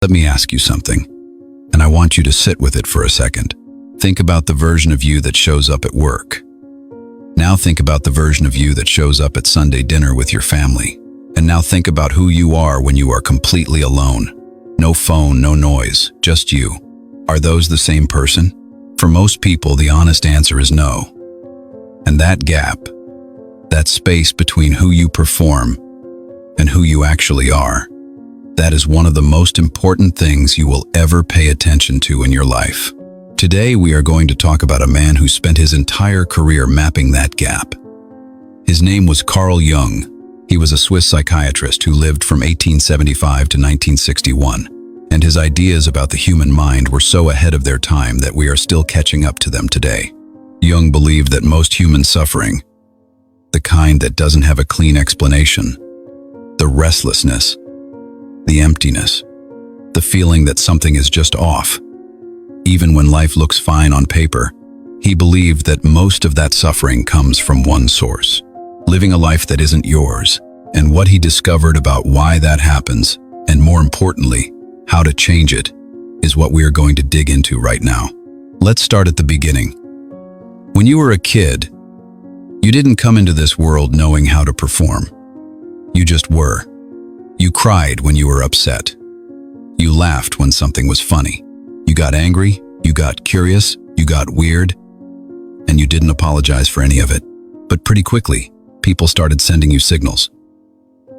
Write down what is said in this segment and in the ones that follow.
Let me ask you something, and I want you to sit with it for a second. Think about the version of you that shows up at work. Now think about the version of you that shows up at Sunday dinner with your family. And now think about who you are when you are completely alone. No phone, no noise, just you. Are those the same person? For most people, the honest answer is no. And that gap, that space between who you perform and who you actually are, that is one of the most important things you will ever pay attention to in your life. Today, we are going to talk about a man who spent his entire career mapping that gap. His name was Carl Jung. He was a Swiss psychiatrist who lived from 1875 to 1961, and his ideas about the human mind were so ahead of their time that we are still catching up to them today. Jung believed that most human suffering, the kind that doesn't have a clean explanation, the restlessness, the emptiness, the feeling that something is just off, even when life looks fine on paper, he believed that most of that suffering comes from one source, living a life that isn't yours. And what he discovered about why that happens, and more importantly, how to change it, is what we are going to dig into right now. Let's start at the beginning. When you were a kid, you didn't come into this world knowing how to perform. You just were. You cried when you were upset. You laughed when something was funny. You got angry, you got curious, you got weird, and you didn't apologize for any of it. But pretty quickly, people started sending you signals.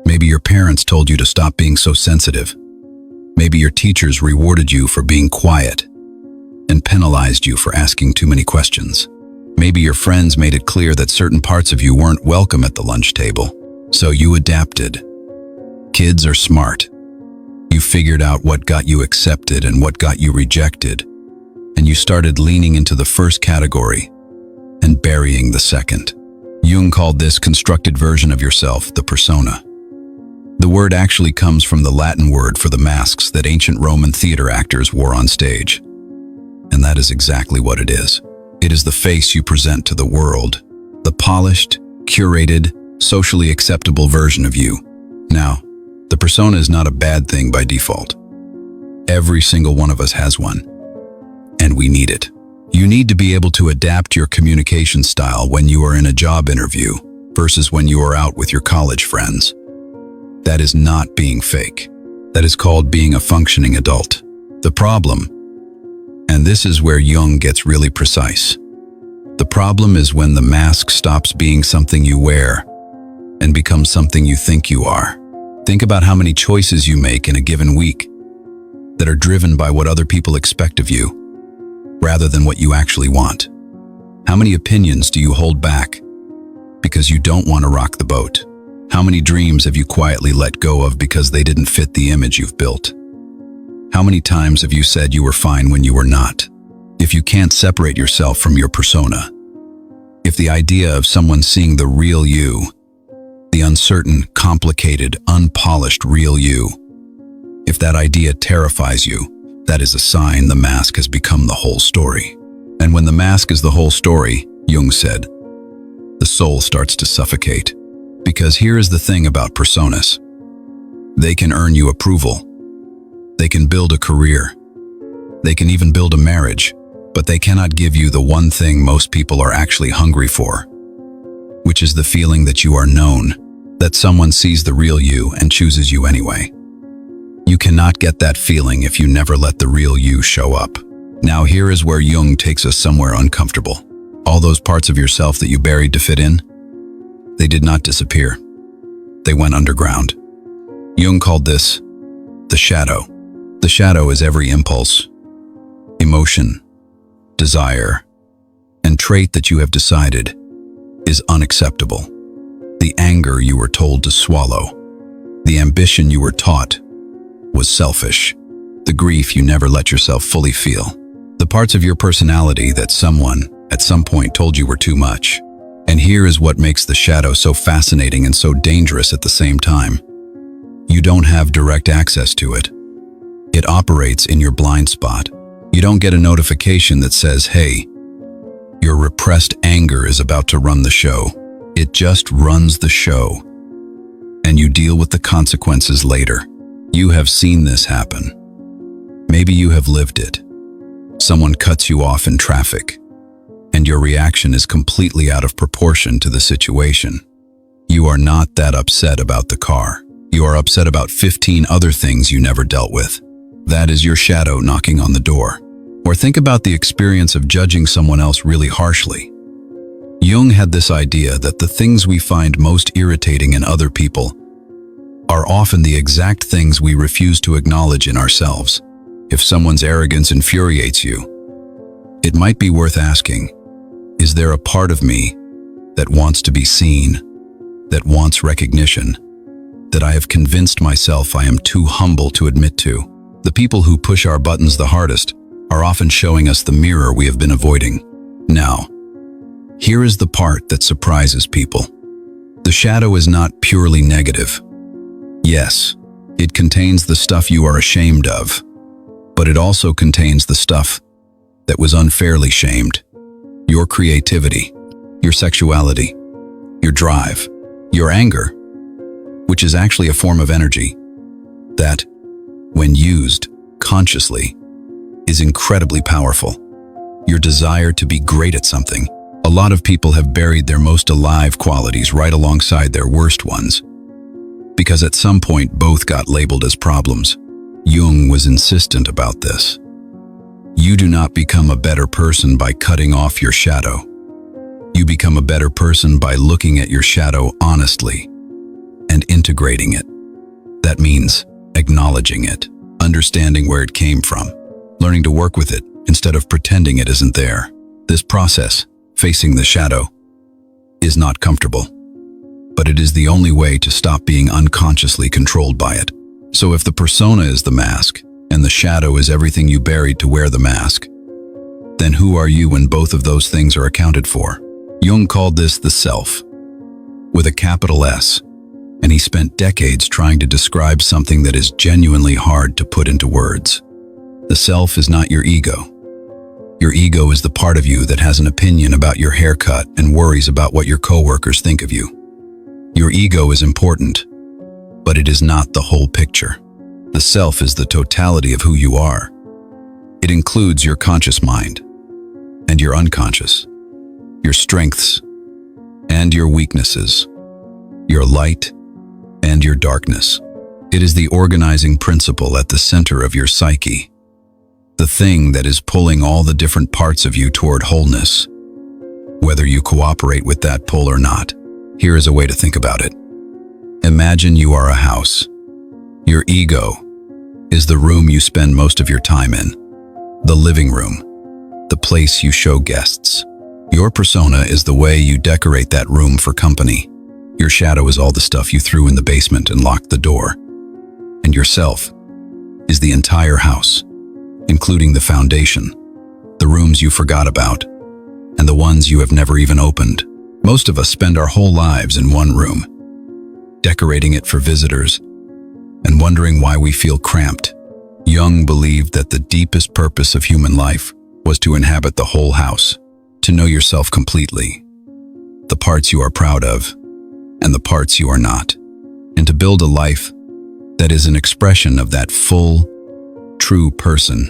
Maybe your parents told you to stop being so sensitive. Maybe your teachers rewarded you for being quiet and penalized you for asking too many questions. Maybe your friends made it clear that certain parts of you weren't welcome at the lunch table, so you adapted. Kids are smart. You figured out what got you accepted and what got you rejected, and you started leaning into the first category and burying the second. Jung called this constructed version of yourself the persona. The word actually comes from the Latin word for the masks that ancient Roman theater actors wore on stage. And that is exactly what it is. It is the face you present to the world, the polished, curated, socially acceptable version of you. Now, the persona is not a bad thing by default. Every single one of us has one, and we need it. You need to be able to adapt your communication style when you are in a job interview versus when you are out with your college friends. That is not being fake. That is called being a functioning adult. The problem, and this is where Jung gets really precise, the problem is when the mask stops being something you wear and becomes something you think you are. Think about how many choices you make in a given week that are driven by what other people expect of you, rather than what you actually want. How many opinions do you hold back because you don't want to rock the boat? How many dreams have you quietly let go of because they didn't fit the image you've built? How many times have you said you were fine when you were not? If you can't separate yourself from your persona, if the idea of someone seeing the real you, the uncertain, complicated, unpolished real you, if that idea terrifies you, that is a sign the mask has become the whole story. And when the mask is the whole story, Jung said, the soul starts to suffocate. Because here is the thing about personas. They can earn you approval. They can build a career. They can even build a marriage, but they cannot give you the one thing most people are actually hungry for, which is the feeling that you are known, that someone sees the real you and chooses you anyway. You cannot get that feeling if you never let the real you show up. Now here is where Jung takes us somewhere uncomfortable. All those parts of yourself that you buried to fit in, they did not disappear. They went underground. Jung called this the shadow. The shadow is every impulse, emotion, desire, and trait that you have decided is unacceptable. The anger you were told to swallow, the ambition you were taught was selfish, the grief you never let yourself fully feel, the parts of your personality that someone at some point told you were too much. And here is what makes the shadow so fascinating and so dangerous at the same time. You don't have direct access to it. It operates in your blind spot. You don't get a notification that says, hey, your repressed anger is about to run the show. It just runs the show, and you deal with the consequences later. You have seen this happen. Maybe you have lived it. Someone cuts you off in traffic, and your reaction is completely out of proportion to the situation. You are not that upset about the car. You are upset about 15 other things you never dealt with. That is your shadow knocking on the door. Or think about the experience of judging someone else really harshly. Jung had this idea that the things we find most irritating in other people are often the exact things we refuse to acknowledge in ourselves. If someone's arrogance infuriates you, it might be worth asking, is there a part of me that wants to be seen, that wants recognition, that I have convinced myself I am too humble to admit to? The people who push our buttons the hardest are often showing us the mirror we have been avoiding. Now, here is the part that surprises people. The shadow is not purely negative. Yes, it contains the stuff you are ashamed of, but it also contains the stuff that was unfairly shamed. Your creativity, your sexuality, your drive, your anger, which is actually a form of energy that, when used consciously, is incredibly powerful. Your desire to be great at something. A lot of people have buried their most alive qualities right alongside their worst ones, because at some point both got labeled as problems. Jung was insistent about this. You do not become a better person by cutting off your shadow. You become a better person by looking at your shadow honestly and integrating it. That means acknowledging it, understanding where it came from, learning to work with it instead of pretending it isn't there. This process, facing the shadow, is not comfortable, but it is the only way to stop being unconsciously controlled by it. So if the persona is the mask, and the shadow is everything you buried to wear the mask, then who are you when both of those things are accounted for? Jung called this the self, with a capital S, and he spent decades trying to describe something that is genuinely hard to put into words. The self is not your ego. Your ego is the part of you that has an opinion about your haircut and worries about what your coworkers think of you. Your ego is important, but it is not the whole picture. The self is the totality of who you are. It includes your conscious mind and your unconscious, your strengths and your weaknesses, your light and your darkness. It is the organizing principle at the center of your psyche, the thing that is pulling all the different parts of you toward wholeness, whether you cooperate with that pull or not. Here is a way to think about it. Imagine you are a house. Your ego is the room you spend most of your time in, the living room, the place you show guests. Your persona is the way you decorate that room for company. Your shadow is all the stuff you threw in the basement and locked the door. And yourself is the entire house, including the foundation, the rooms you forgot about, and the ones you have never even opened. Most of us spend our whole lives in one room, decorating it for visitors and wondering why we feel cramped. Jung believed that the deepest purpose of human life was to inhabit the whole house, to know yourself completely, the parts you are proud of and the parts you are not, and to build a life that is an expression of that full, true person,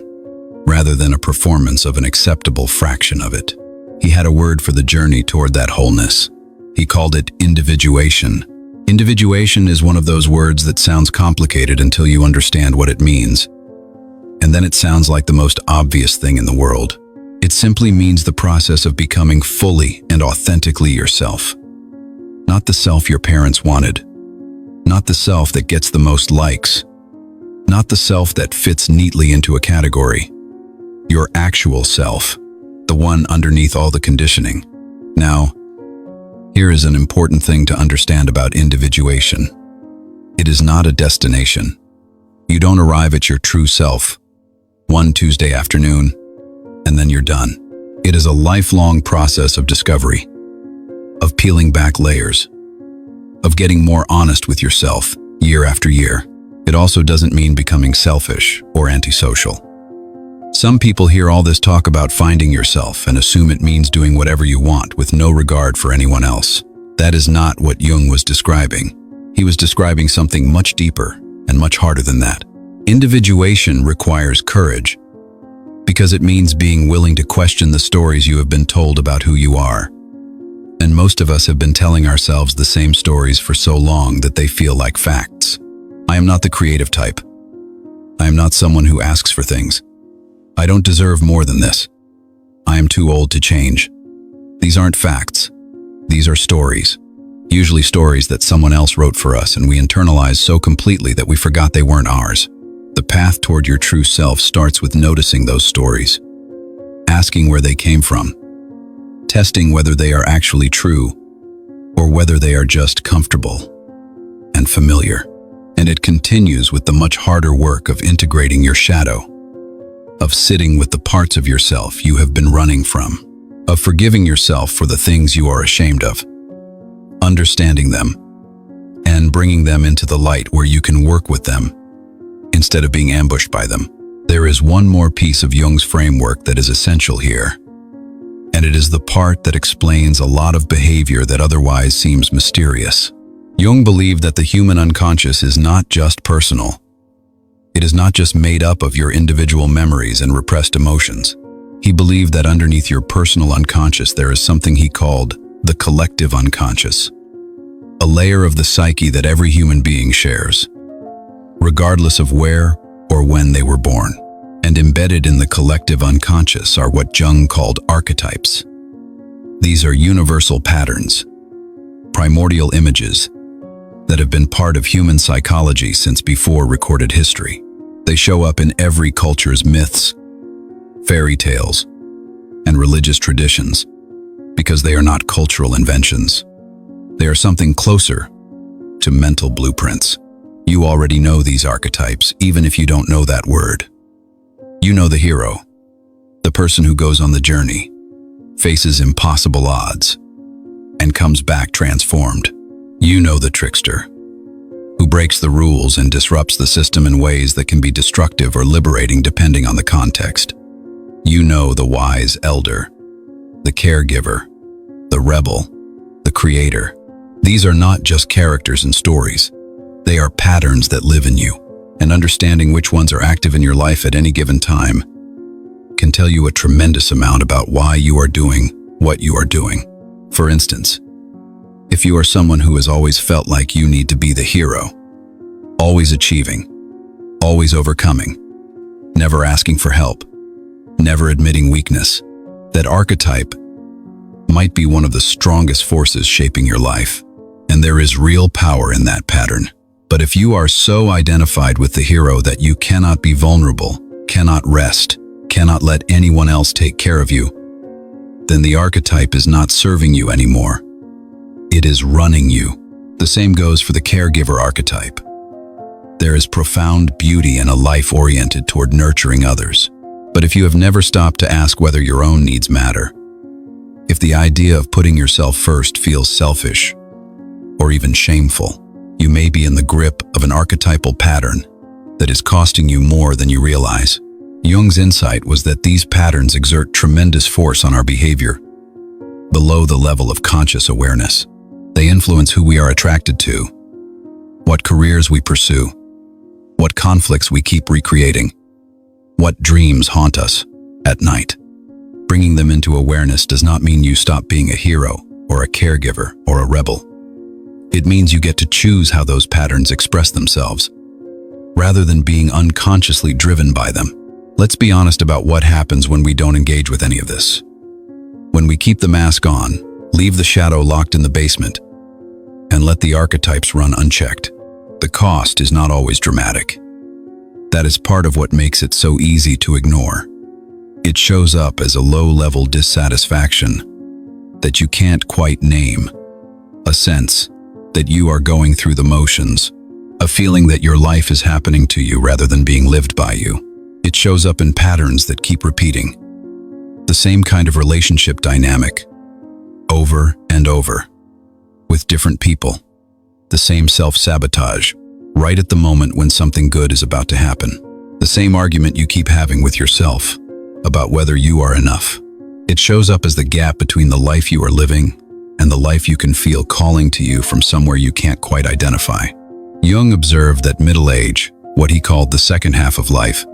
rather than a performance of an acceptable fraction of it. He had a word for the journey toward that wholeness. He called it individuation. Individuation is one of those words that sounds complicated until you understand what it means. And then it sounds like the most obvious thing in the world. It simply means the process of becoming fully and authentically yourself. Not the self your parents wanted. Not the self that gets the most likes. Not the self that fits neatly into a category. Your actual self, the one underneath all the conditioning. Now, here is an important thing to understand about individuation. It is not a destination. You don't arrive at your true self one Tuesday afternoon, and then you're done. It is a lifelong process of discovery, of peeling back layers, of getting more honest with yourself year after year. It also doesn't mean becoming selfish or antisocial. Some people hear all this talk about finding yourself and assume it means doing whatever you want with no regard for anyone else. That is not what Jung was describing. He was describing something much deeper and much harder than that. Individuation requires courage because it means being willing to question the stories you have been told about who you are. And most of us have been telling ourselves the same stories for so long that they feel like facts. I am not the creative type. I am not someone who asks for things. I don't deserve more than this. I am too old to change. These aren't facts. These are stories. Usually stories that someone else wrote for us and we internalize so completely that we forgot they weren't ours. The path toward your true self starts with noticing those stories, asking where they came from, testing whether they are actually true or whether they are just comfortable and familiar. And it continues with the much harder work of integrating your shadow, of sitting with the parts of yourself you have been running from, of forgiving yourself for the things you are ashamed of, understanding them, and bringing them into the light where you can work with them instead of being ambushed by them. There is one more piece of Jung's framework that is essential here, and it is the part that explains a lot of behavior that otherwise seems mysterious. Jung believed that the human unconscious is not just personal. It is not just made up of your individual memories and repressed emotions. He believed that underneath your personal unconscious there is something he called the collective unconscious, a layer of the psyche that every human being shares, regardless of where or when they were born. And embedded in the collective unconscious are what Jung called archetypes. These are universal patterns, primordial images that have been part of human psychology since before recorded history. They show up in every culture's myths, fairy tales, and religious traditions because they are not cultural inventions. They are something closer to mental blueprints. You already know these archetypes, even if you don't know that word. You know the hero, the person who goes on the journey, faces impossible odds, and comes back transformed. You know the trickster, who breaks the rules and disrupts the system in ways that can be destructive or liberating depending on the context. You know the wise elder, the caregiver, the rebel, the creator. These are not just characters and stories. They are patterns that live in you, and understanding which ones are active in your life at any given time can tell you a tremendous amount about why you are doing what you are doing. For instance, if you are someone who has always felt like you need to be the hero, always achieving, always overcoming, never asking for help, never admitting weakness, that archetype might be one of the strongest forces shaping your life. And there is real power in that pattern. But if you are so identified with the hero that you cannot be vulnerable, cannot rest, cannot let anyone else take care of you, then the archetype is not serving you anymore. It is running you. The same goes for the caregiver archetype. There is profound beauty in a life oriented toward nurturing others. But if you have never stopped to ask whether your own needs matter, if the idea of putting yourself first feels selfish or even shameful, you may be in the grip of an archetypal pattern that is costing you more than you realize. Jung's insight was that these patterns exert tremendous force on our behavior below the level of conscious awareness. They influence who we are attracted to, what careers we pursue, what conflicts we keep recreating, what dreams haunt us at night. Bringing them into awareness does not mean you stop being a hero or a caregiver or a rebel. It means you get to choose how those patterns express themselves, rather than being unconsciously driven by them. Let's be honest about what happens when we don't engage with any of this. When we keep the mask on, leave the shadow locked in the basement, and let the archetypes run unchecked, the cost is not always dramatic. That is part of what makes it so easy to ignore. It shows up as a low-level dissatisfaction that you can't quite name, a sense that you are going through the motions, a feeling that your life is happening to you rather than being lived by you. It shows up in patterns that keep repeating, the same kind of relationship dynamic, over and over, with different people, the same self-sabotage, right at the moment when something good is about to happen, the same argument you keep having with yourself about whether you are enough. It shows up as the gap between the life you are living and the life you can feel calling to you from somewhere you can't quite identify. Jung observed that middle age, what he called the second half of life,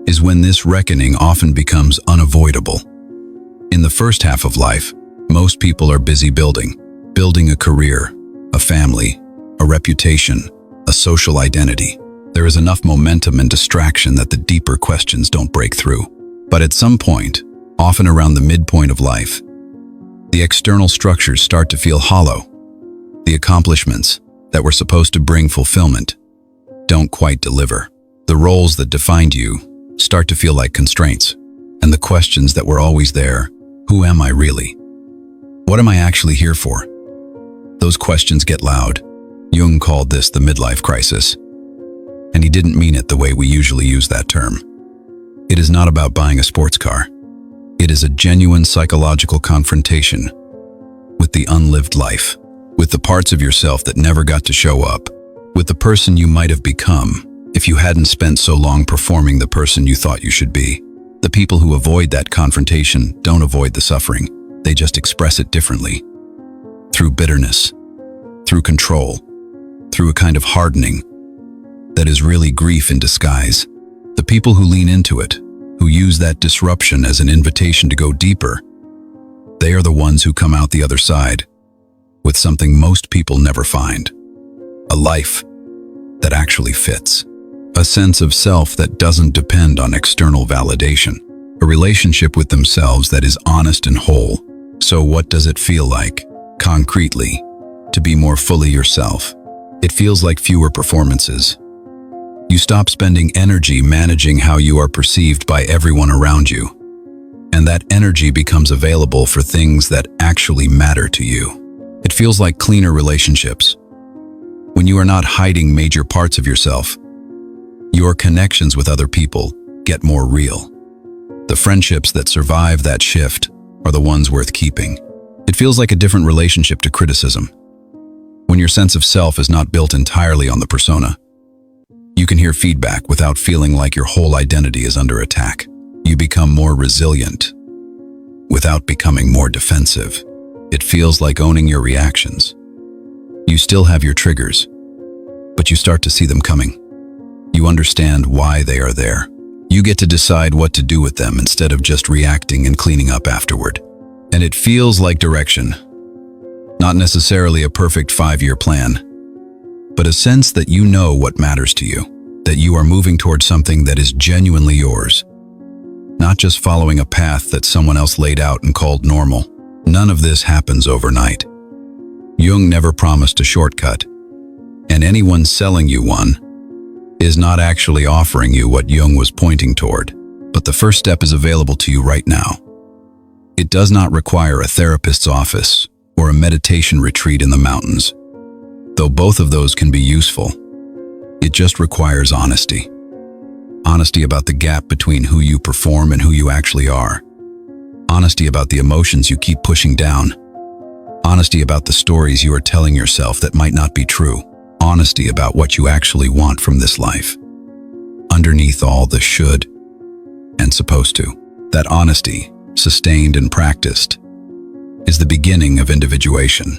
is when this reckoning often becomes unavoidable. In the first half of life, most people are busy building a career, a family, a reputation, a social identity. There is enough momentum and distraction that the deeper questions don't break through. But at some point, often around the midpoint of life, the external structures start to feel hollow. The accomplishments that were supposed to bring fulfillment don't quite deliver. The roles that defined you start to feel like constraints. And the questions that were always there, who am I really? What am I actually here for? Those questions get loud. Jung called this the midlife crisis. And he didn't mean it the way we usually use that term. It is not about buying a sports car. It is a genuine psychological confrontation with the unlived life, with the parts of yourself that never got to show up, with the person you might have become if you hadn't spent so long performing the person you thought you should be. The people who avoid that confrontation don't avoid the suffering. They just express it differently. Through bitterness, through control, through a kind of hardening that is really grief in disguise. The people who lean into it, who use that disruption as an invitation to go deeper, they are the ones who come out the other side with something most people never find. A life that actually fits. A sense of self that doesn't depend on external validation. A relationship with themselves that is honest and whole. So what does it feel like, concretely, to be more fully yourself? It feels like fewer performances. You stop spending energy managing how you are perceived by everyone around you. And that energy becomes available for things that actually matter to you. It feels like cleaner relationships. When you are not hiding major parts of yourself, your connections with other people get more real. The friendships that survive that shift are the ones worth keeping. It feels like a different relationship to criticism. When your sense of self is not built entirely on the persona, you can hear feedback without feeling like your whole identity is under attack. You become more resilient without becoming more defensive. It feels like owning your reactions. You still have your triggers, but you start to see them coming. You understand why they are there. You get to decide what to do with them instead of just reacting and cleaning up afterward. And it feels like direction. Not necessarily a perfect 5-year plan, but a sense that you know what matters to you, that you are moving towards something that is genuinely yours, not just following a path that someone else laid out and called normal. None of this happens overnight. Jung never promised a shortcut, and anyone selling you one is not actually offering you what Jung was pointing toward. But the first step is available to you right now. It does not require a therapist's office or a meditation retreat in the mountains, though both of those can be useful. It just requires honesty. Honesty about the gap between who you perform and who you actually are. Honesty about the emotions you keep pushing down. Honesty about the stories you are telling yourself that might not be true. Honesty about what you actually want from this life. Underneath all the should and supposed to. That honesty, sustained and practiced, is the beginning of individuation.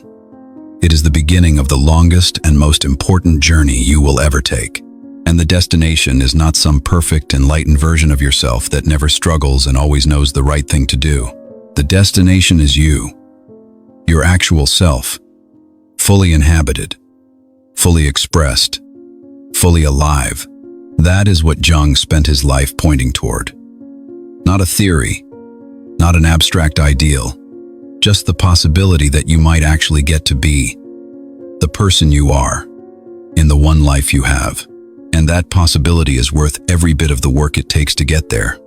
It is the beginning of the longest and most important journey you will ever take. And the destination is not some perfect, enlightened version of yourself that never struggles and always knows the right thing to do. The destination is you, your actual self, fully inhabited, fully expressed, fully alive. That is what Jung spent his life pointing toward. Not a theory, not an abstract ideal, just the possibility that you might actually get to be the person you are in the one life you have. And that possibility is worth every bit of the work it takes to get there.